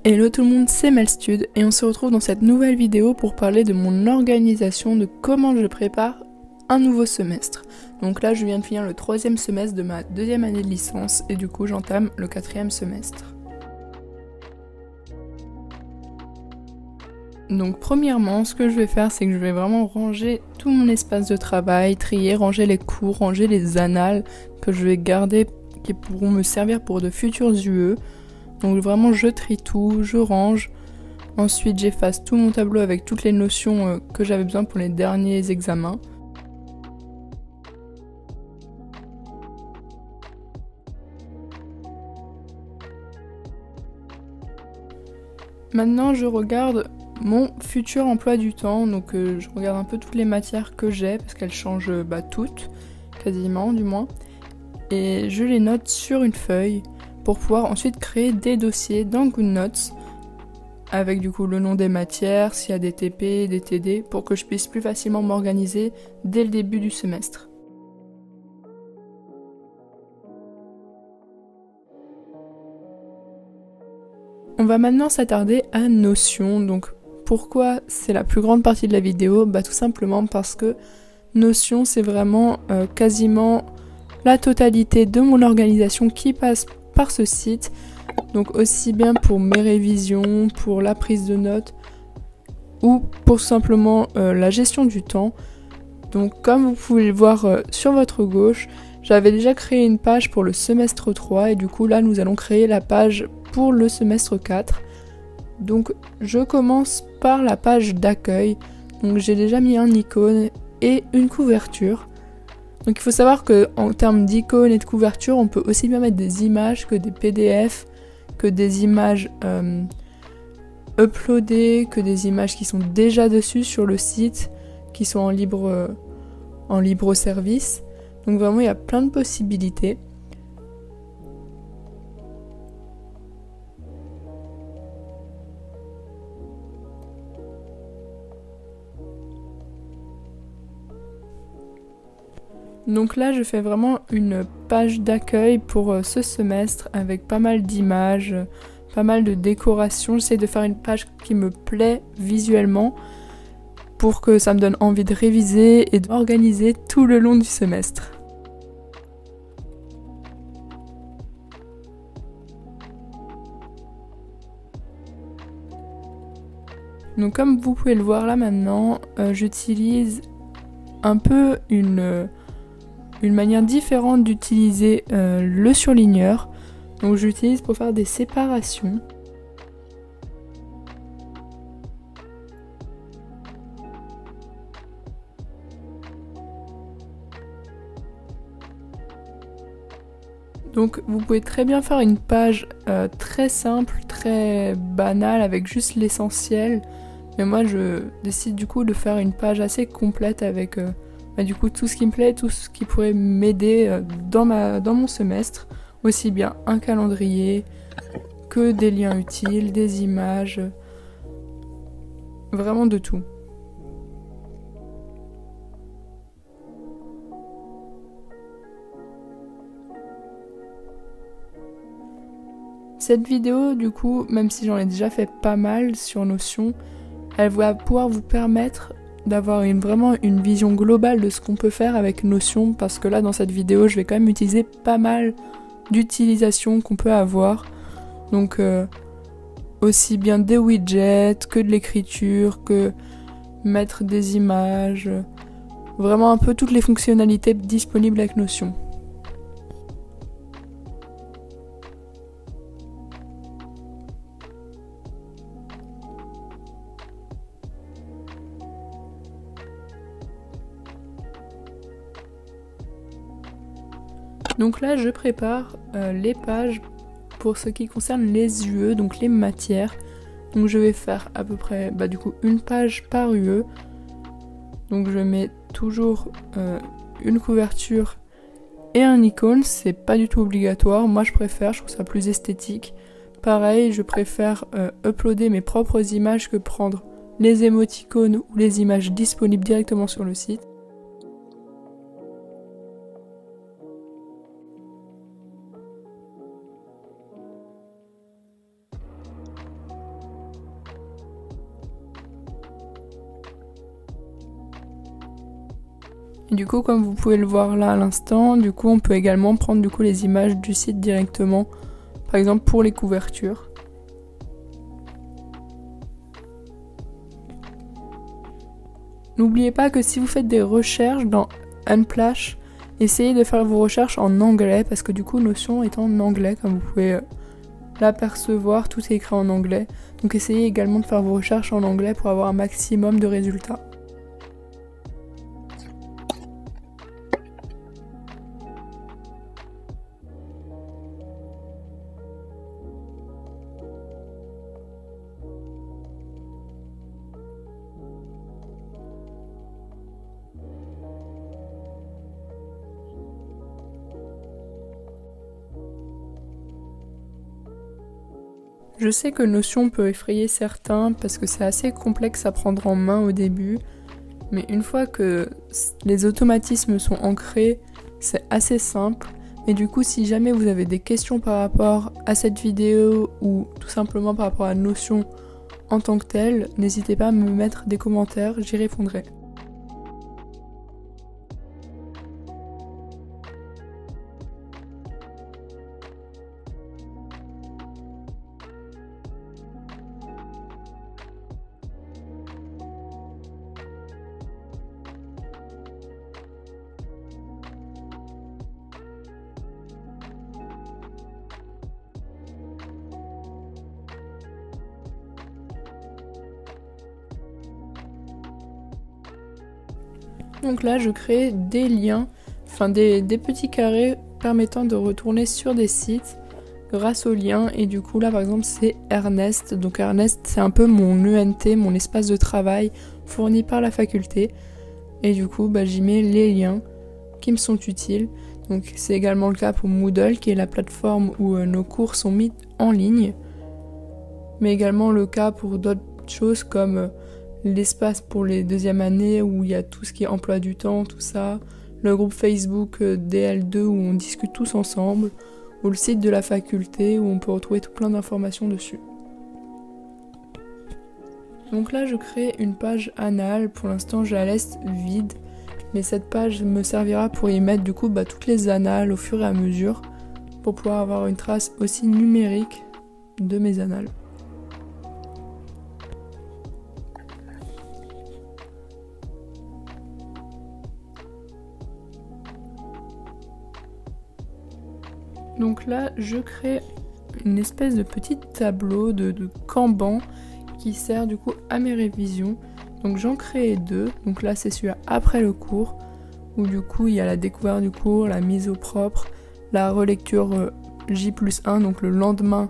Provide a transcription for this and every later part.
Hello tout le monde, c'est Malstud et on se retrouve dans cette nouvelle vidéo pour parler de mon organisation, de comment je prépare un nouveau semestre. Donc là je viens de finir le 3e semestre de ma 2e année de licence et du coup j'entame le 4e semestre. Donc premièrement, ce que je vais faire, c'est que je vais vraiment ranger tout mon espace de travail, trier, ranger les cours, ranger les annales que je vais garder, qui pourront me servir pour de futurs UE. Donc vraiment je trie tout, je range, ensuite j'efface tout mon tableau avec toutes les notions que j'avais besoin pour les derniers examens. Maintenant je regarde mon futur emploi du temps, donc je regarde un peu toutes les matières que j'ai parce qu'elles changent toutes, quasiment du moins, et je les note sur une feuille pour pouvoir ensuite créer des dossiers dans GoodNotes avec du coup le nom des matières, s'il y a des TP, des TD, pour que je puisse plus facilement m'organiser dès le début du semestre. On va maintenant s'attarder à Notion. Donc pourquoi c'est la plus grande partie de la vidéo? Tout simplement parce que Notion c'est vraiment quasiment la totalité de mon organisation qui passe par ce site, donc aussi bien pour mes révisions, pour la prise de notes ou pour simplement la gestion du temps. Donc comme vous pouvez le voir sur votre gauche, j'avais déjà créé une page pour le semestre 3 et du coup là nous allons créer la page pour le semestre 4. Donc je commence par la page d'accueil, donc j'ai déjà mis un icône et une couverture. Donc il faut savoir qu'en termes d'icônes et de couverture, on peut aussi bien mettre des images que des PDF, que des images uploadées, que des images qui sont déjà dessus sur le site, qui sont en libre service. Donc vraiment il y a plein de possibilités. Donc là je fais vraiment une page d'accueil pour ce semestre avec pas mal d'images, pas mal de décorations. J'essaie de faire une page qui me plaît visuellement pour que ça me donne envie de réviser et d'organiser tout le long du semestre. Donc comme vous pouvez le voir là maintenant, j'utilise un peu une manière différente d'utiliser le surligneur. Donc j'utilise pour faire des séparations. Donc vous pouvez très bien faire une page très simple, très banale avec juste l'essentiel. Mais moi je décide du coup de faire une page assez complète avec du coup tout ce qui me plaît, tout ce qui pourrait m'aider dans mon semestre. Aussi bien un calendrier que des liens utiles, des images, vraiment de tout. Cette vidéo, du coup, même si j'en ai déjà fait pas mal sur Notion, elle va pouvoir vous permettre d'avoir vraiment une vision globale de ce qu'on peut faire avec Notion, parce que là, dans cette vidéo, je vais quand même utiliser pas mal d'utilisations qu'on peut avoir. Donc, aussi bien des widgets, que de l'écriture, que mettre des images, vraiment un peu toutes les fonctionnalités disponibles avec Notion. Donc là je prépare les pages pour ce qui concerne les UE, donc les matières. Donc je vais faire à peu près du coup une page par UE. Donc je mets toujours une couverture et un icône, c'est pas du tout obligatoire, moi je préfère, je trouve ça plus esthétique. Pareil, je préfère uploader mes propres images que prendre les émoticônes ou les images disponibles directement sur le site. Et du coup, comme vous pouvez le voir là à l'instant, du coup on peut également prendre du coup les images du site directement, par exemple pour les couvertures. N'oubliez pas que si vous faites des recherches dans Unsplash, essayez de faire vos recherches en anglais parce que du coup Notion est en anglais, comme vous pouvez l'apercevoir, tout est écrit en anglais. Donc essayez également de faire vos recherches en anglais pour avoir un maximum de résultats. Je sais que Notion peut effrayer certains parce que c'est assez complexe à prendre en main au début, mais une fois que les automatismes sont ancrés, c'est assez simple. Et du coup, si jamais vous avez des questions par rapport à cette vidéo ou tout simplement par rapport à Notion en tant que telle, n'hésitez pas à me mettre des commentaires, j'y répondrai. Donc là, je crée des liens, enfin des petits carrés permettant de retourner sur des sites grâce aux liens. Et du coup, là, par exemple, c'est Ernest. Donc Ernest, c'est un peu mon ENT, mon espace de travail fourni par la faculté. Et du coup, j'y mets les liens qui me sont utiles. Donc c'est également le cas pour Moodle, qui est la plateforme où nos cours sont mis en ligne. Mais également le cas pour d'autres choses comme l'espace pour les deuxièmes années où il y a tout ce qui est emploi du temps, tout ça, le groupe Facebook DL2 où on discute tous ensemble, ou le site de la faculté où on peut retrouver tout plein d'informations dessus. Donc là je crée une page annale, pour l'instant je la laisse vide, mais cette page me servira pour y mettre du coup toutes les annales au fur et à mesure, pour pouvoir avoir une trace aussi numérique de mes annales. Donc là, je crée une espèce de petit tableau de Kanban qui sert du coup à mes révisions. Donc j'en crée deux. Donc là, c'est celui après le cours, où du coup, il y a la découverte du cours, la mise au propre, la relecture J+1, donc le lendemain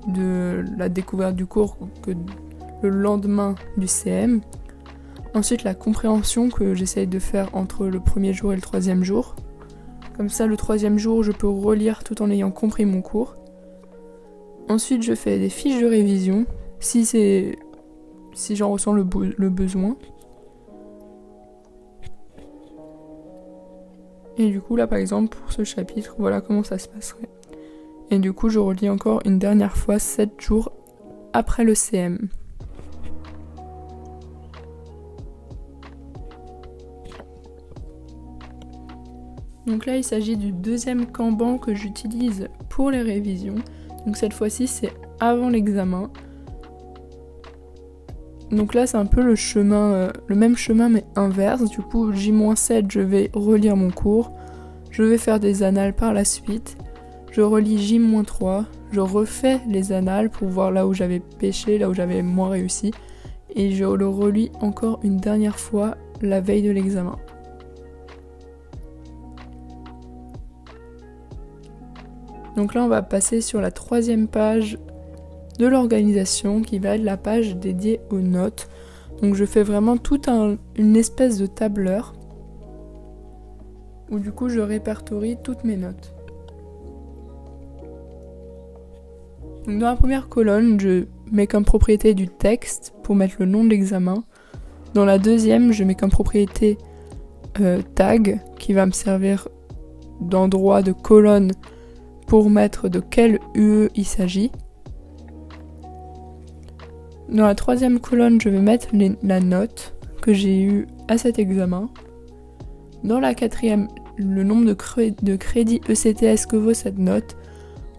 de la découverte du cours, que le lendemain du CM. Ensuite, la compréhension que j'essaye de faire entre le premier jour et le troisième jour. Comme ça, le troisième jour, je peux relire tout en ayant compris mon cours. Ensuite, je fais des fiches de révision, si j'en ressens le besoin. Et du coup, là, par exemple, pour ce chapitre, voilà comment ça se passerait. Et du coup, je relis encore une dernière fois 7 jours après le CM. Donc là, il s'agit du deuxième Kanban que j'utilise pour les révisions. Donc cette fois-ci, c'est avant l'examen. Donc là, c'est un peu le même chemin mais inverse. Du coup, J-7, je vais relire mon cours. Je vais faire des annales par la suite. Je relis J-3. Je refais les annales pour voir là où j'avais pêché, là où j'avais moins réussi. Et je le relis encore une dernière fois la veille de l'examen. Donc là, on va passer sur la troisième page de l'organisation qui va être la page dédiée aux notes. Donc je fais vraiment une espèce de tableur où du coup je répertorie toutes mes notes. Donc dans la première colonne, je mets comme propriété du texte pour mettre le nom de l'examen. Dans la deuxième, je mets comme propriété tag qui va me servir d'endroit de colonne pour mettre de quel UE il s'agit. Dans la troisième colonne, je vais mettre la note que j'ai eue à cet examen. Dans la quatrième, le nombre de crédits ECTS que vaut cette note.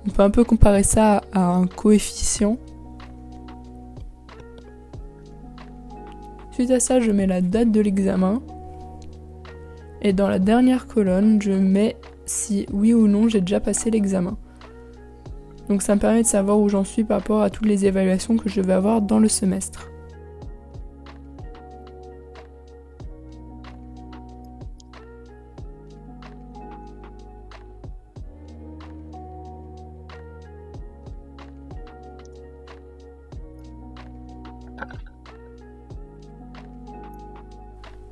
On peut un peu comparer ça à un coefficient. Suite à ça, je mets la date de l'examen. Et dans la dernière colonne, je mets si oui ou non j'ai déjà passé l'examen. Donc ça me permet de savoir où j'en suis par rapport à toutes les évaluations que je vais avoir dans le semestre.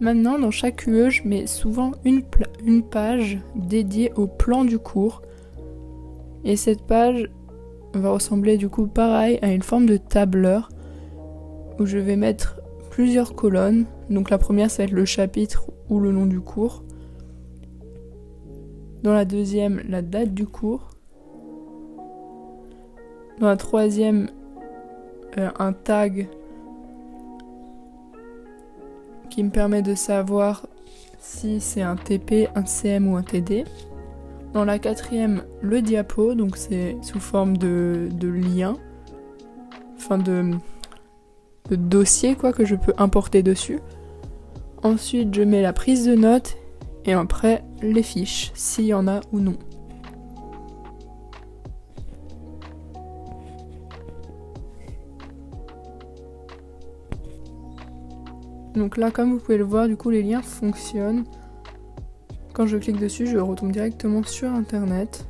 Maintenant, dans chaque UE, je mets souvent une page dédiée au plan du cours. Et cette page va ressembler du coup pareil à une forme de tableur où je vais mettre plusieurs colonnes. Donc la première, ça va être le chapitre ou le nom du cours. Dans la deuxième, la date du cours. Dans la troisième, un tag qui me permet de savoir si c'est un TP, un CM ou un TD. Dans la quatrième, le diapo, donc c'est sous forme de lien, enfin de dossier quoi que je peux importer dessus. Ensuite, je mets la prise de notes et après les fiches, s'il y en a ou non. Donc là, comme vous pouvez le voir, du coup les liens fonctionnent. Quand je clique dessus, je retombe directement sur internet.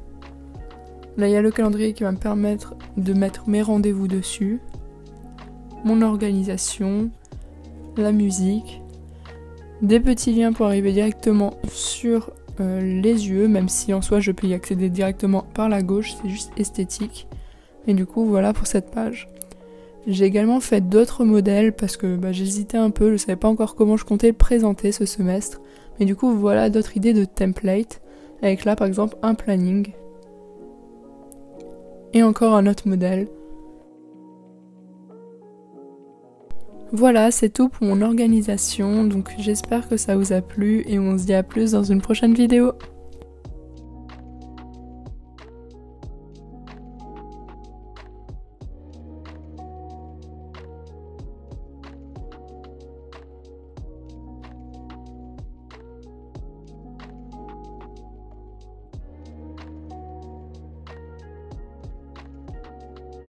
Là, il y a le calendrier qui va me permettre de mettre mes rendez-vous dessus, mon organisation, la musique, des petits liens pour arriver directement sur les UE, même si en soi je peux y accéder directement par la gauche, c'est juste esthétique. Et du coup, voilà pour cette page. J'ai également fait d'autres modèles parce que j'hésitais un peu, je savais pas encore comment je comptais le présenter ce semestre. Mais du coup, voilà d'autres idées de template, avec là par exemple un planning. Et encore un autre modèle. Voilà, c'est tout pour mon organisation, donc j'espère que ça vous a plu et on se dit à plus dans une prochaine vidéo.